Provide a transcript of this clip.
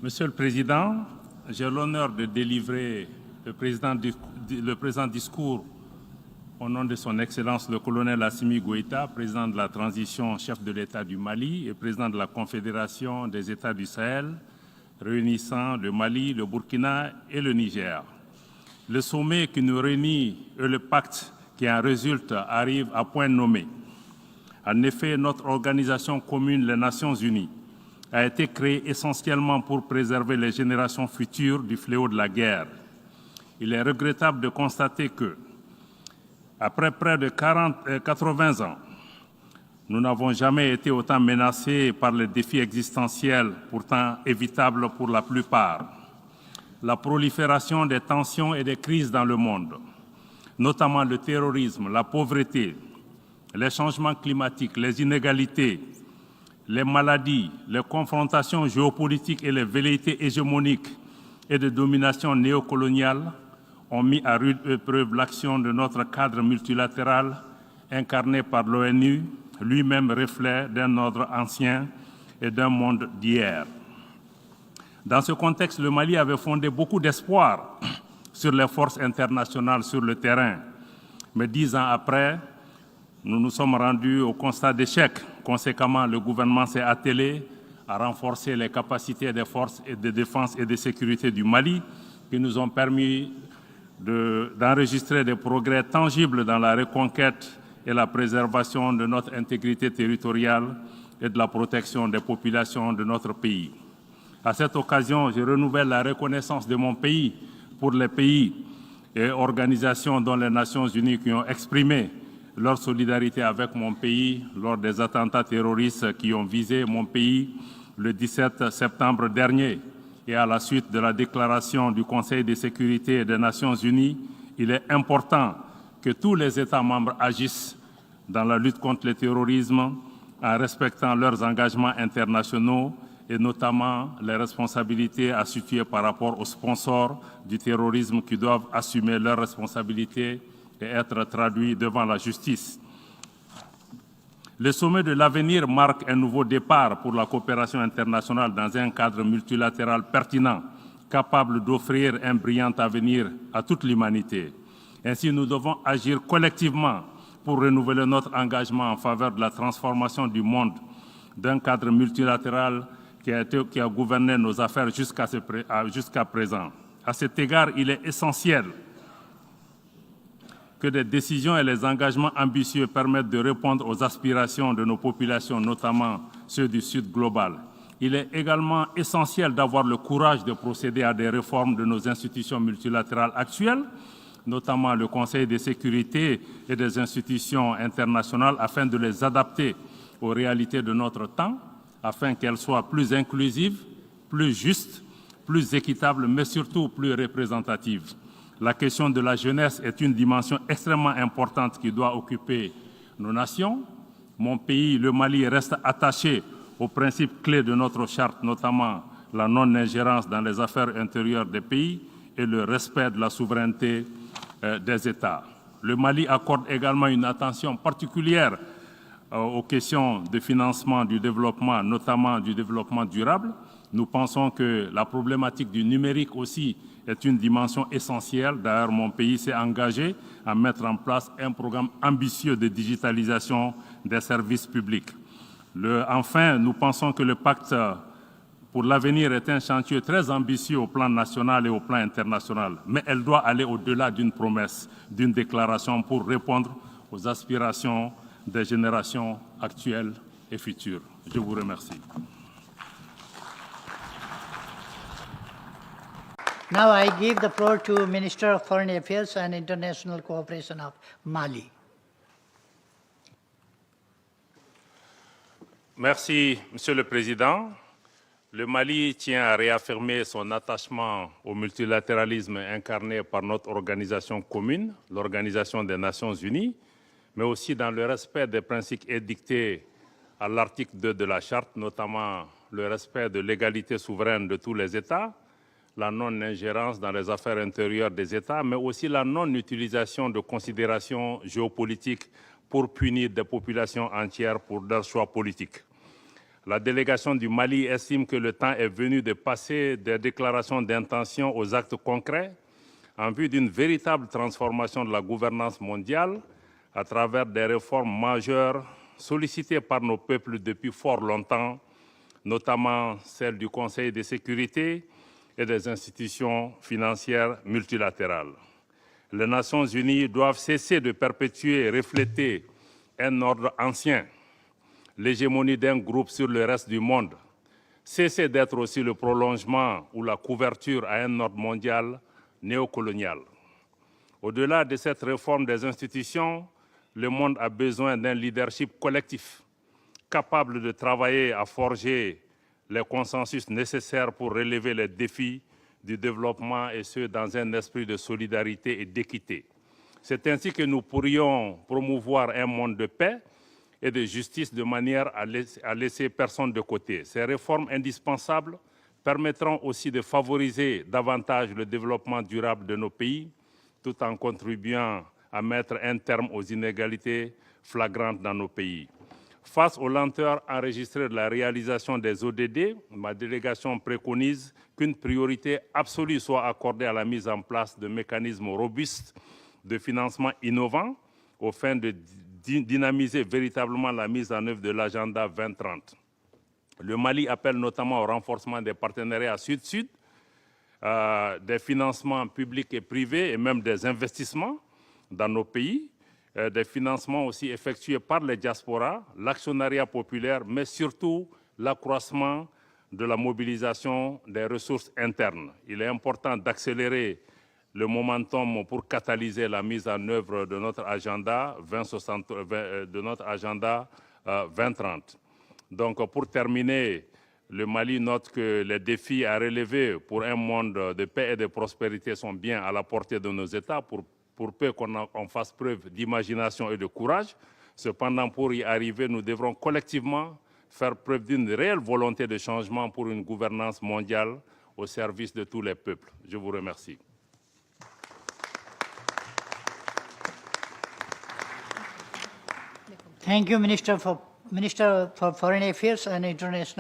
Monsieur le Président, j'ai l'honneur de délivrer le présent discours au nom de son Excellence le colonel Assimi Goïta, président de la transition, chef de l'État du Mali et président de la Confédération des États du Sahel, réunissant le Mali, le Burkina et le Niger. Le sommet qui nous réunit et le pacte qui en résulte arrivent à point nommé. En effet, notre organisation commune, les Nations Unies, a été créée essentiellement pour préserver les générations futures du fléau de la guerre. Il est regrettable de constater que, après près de 80 ans, nous n'avons jamais été autant menacés par les défis existentiels, pourtant évitables pour la plupart. La prolifération des tensions et des crises dans le monde, notamment le terrorisme, la pauvreté, les changements climatiques, les inégalités, les maladies, les confrontations géopolitiques et les velléités hégémoniques et de domination néocoloniale ont mis à rude épreuve l'action de notre cadre multilatéral incarné par l'ONU, lui-même reflet d'un ordre ancien et d'un monde d'hier. Dans ce contexte, le Mali avait fondé beaucoup d'espoir sur les forces internationales sur le terrain. Mais 10 ans après, nous nous sommes rendus au constat d'échec. Conséquemment, le gouvernement s'est attelé à renforcer les capacités des forces de défense et de sécurité du Mali, qui nous ont permis d'enregistrer des progrès tangibles dans la reconquête et la préservation de notre intégrité territoriale et de la protection des populations de notre pays. À cette occasion, je renouvelle la reconnaissance de mon pays pour les pays et organisations dont les Nations Unies qui ont exprimé leur solidarité avec mon pays lors des attentats terroristes qui ont visé mon pays le 17 septembre dernier. Et à la suite de la déclaration du Conseil de sécurité des Nations Unies, il est important que tous les États membres agissent dans la lutte contre le terrorisme en respectant leurs engagements internationaux et notamment les responsabilités à situer par rapport aux sponsors du terrorisme qui doivent assumer leurs responsabilités et être traduits devant la justice. Le sommet de l'avenir marque un nouveau départ pour la coopération internationale dans un cadre multilatéral pertinent, capable d'offrir un brillant avenir à toute l'humanité. Ainsi, nous devons agir collectivement pour renouveler notre engagement en faveur de la transformation du monde d'un cadre multilatéral qui a gouverné nos affaires jusqu'à présent. À cet égard, il est essentiel que des décisions et les engagements ambitieux permettent de répondre aux aspirations de nos populations, notamment ceux du Sud global. Il est également essentiel d'avoir le courage de procéder à des réformes de nos institutions multilatérales actuelles, notamment le Conseil de sécurité et des institutions internationales, afin de les adapter aux réalités de notre temps, afin qu'elles soient plus inclusives, plus justes, plus équitables, mais surtout plus représentatives. La question de la jeunesse est une dimension extrêmement importante qui doit occuper nos nations. Mon pays, le Mali, reste attaché aux principes clés de notre charte, notamment la non-ingérence dans les affaires intérieures des pays et le respect de la souveraineté des États. Le Mali accorde également une attention particulière aux questions de financement du développement, notamment du développement durable. Nous pensons que la problématique du numérique aussi est une dimension essentielle. D'ailleurs, mon pays s'est engagé à mettre en place un programme ambitieux de digitalisation des services publics. Enfin, nous pensons que le pacte pour l'avenir est un chantier très ambitieux au plan national et au plan international, mais elle doit aller au-delà d'une promesse, d'une déclaration pour répondre aux aspirations des générations actuelles et futures. Je vous remercie. Now I give the floor to Minister of Foreign Affairs and International Cooperation of Mali. Merci, Monsieur le Président. Le Mali tient à réaffirmer son attachement au multilatéralisme incarné par notre organisation commune, l'Organisation des Nations Unies, mais aussi dans le respect des principes édictés à l'article 2 de la Charte, notamment le respect de l'égalité souveraine de tous les États, la non-ingérence dans les affaires intérieures des États, mais aussi la non-utilisation de considérations géopolitiques pour punir des populations entières pour leurs choix politiques. La délégation du Mali estime que le temps est venu de passer des déclarations d'intention aux actes concrets en vue d'une véritable transformation de la gouvernance mondiale à travers des réformes majeures sollicitées par nos peuples depuis fort longtemps, notamment celle du Conseil de sécurité et des institutions financières multilatérales. Les Nations unies doivent cesser de perpétuer et refléter un ordre ancien, l'hégémonie d'un groupe sur le reste du monde, cesser d'être aussi le prolongement ou la couverture à un ordre mondial néocolonial. Au-delà de cette réforme des institutions, le monde a besoin d'un leadership collectif, capable de travailler à forger les consensus nécessaires pour relever les défis du développement et ce, dans un esprit de solidarité et d'équité. C'est ainsi que nous pourrions promouvoir un monde de paix et de justice de manière à laisser personne de côté. Ces réformes indispensables permettront aussi de favoriser davantage le développement durable de nos pays, tout en contribuant à mettre un terme aux inégalités flagrantes dans nos pays. Face aux lenteurs enregistrées de la réalisation des ODD, ma délégation préconise qu'une priorité absolue soit accordée à la mise en place de mécanismes robustes de financement innovants aux fins de dynamiser véritablement la mise en œuvre de l'agenda 2030. Le Mali appelle notamment au renforcement des partenariats sud-sud, des financements publics et privés et même des investissements dans nos pays, des financements aussi effectués par les diasporas, l'actionnariat populaire, mais surtout l'accroissement de la mobilisation des ressources internes. Il est important d'accélérer le momentum pour catalyser la mise en œuvre de notre agenda 2030. Donc, pour terminer, le Mali note que les défis à relever pour un monde de paix et de prospérité sont bien à la portée de nos États, pour peu qu'on fasse preuve d'imagination et de courage. Cependant, pour y arriver, nous devrons collectivement faire preuve d'une réelle volonté de changement pour une gouvernance mondiale au service de tous les peuples. Je vous remercie. Thank you, Minister for Foreign Affairs and International